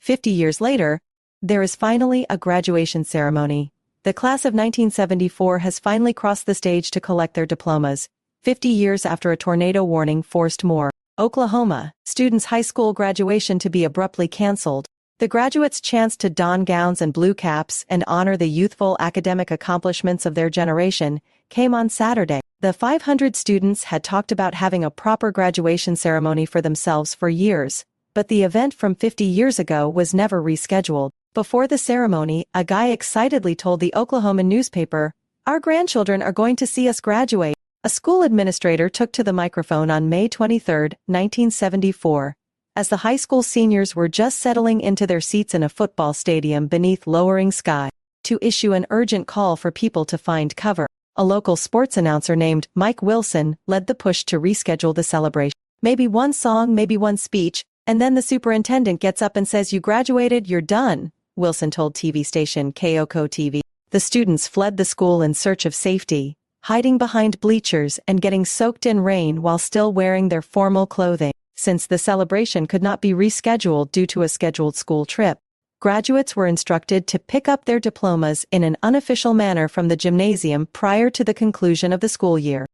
50 years later, there is finally a graduation ceremony. The class of 1974 has finally crossed the stage to collect their diplomas, 50 years after a tornado warning forced more. Oklahoma, students' high school graduation to be abruptly canceled. The graduates' chance to don gowns and blue caps and honor the youthful academic accomplishments of their generation came on Saturday. The 500 students had talked about having a proper graduation ceremony for themselves for years, but the event from 50 years ago was never rescheduled. Before the ceremony, a guy excitedly told the Oklahoma newspaper, "Our grandchildren are going to see us graduate." A school administrator took to the microphone on May 23, 1974, as the high school seniors were just settling into their seats in a football stadium beneath lowering sky, to issue an urgent call for people to find cover. A local sports announcer named Mike Wilson led the push to reschedule the celebration. Maybe one song, maybe one speech, and then the superintendent gets up and says, "You graduated, you're done," Wilson told TV station KOCO TV. The students fled the school in search of safety, hiding behind bleachers and getting soaked in rain while still wearing their formal clothing. Since the celebration could not be rescheduled due to a scheduled school trip, graduates were instructed to pick up their diplomas in an unofficial manner from the gymnasium prior to the conclusion of the school year.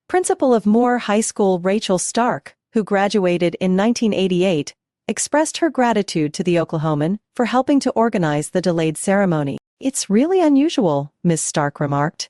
Principal of Moore High School Rachel Stark, who graduated in 1988, expressed her gratitude to the Oklahoman for helping to organize the delayed ceremony. "It's really unusual," Ms. Stark remarked.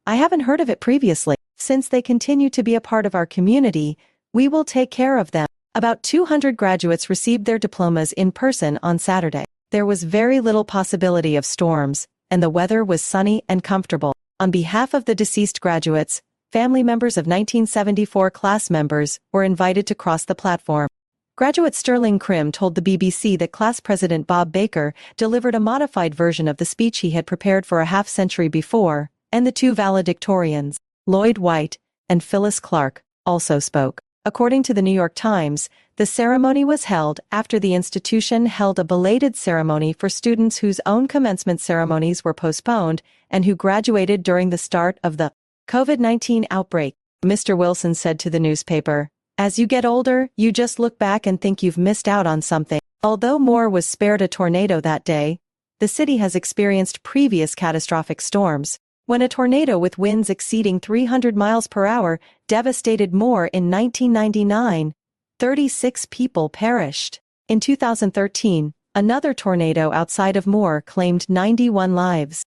"I haven't heard of it previously. Since they continue to be a part of our community, we will take care of them." About 200 graduates received their diplomas in person on Saturday. There was very little possibility of storms, and the weather was sunny and comfortable. On behalf of the deceased graduates, family members of 1974 class members were invited to cross the platform. Graduate Sterling Krim told the BBC that class president Bob Baker delivered a modified version of the speech he had prepared for a half-century before, and the two valedictorians, Lloyd White and Phyllis Clark, also spoke. According to the New York Times, the ceremony was held after the institution held a belated ceremony for students whose own commencement ceremonies were postponed and who graduated during the start of the COVID-19 outbreak. Mr. Wilson said to the newspaper, "As you get older, you just look back and think you've missed out on something." Although Moore was spared a tornado that day, the city has experienced previous catastrophic storms, when a tornado with winds exceeding 300 miles per hour devastated Moore in 1999. 36 people perished. In 2013, another tornado outside of Moore claimed 91 lives.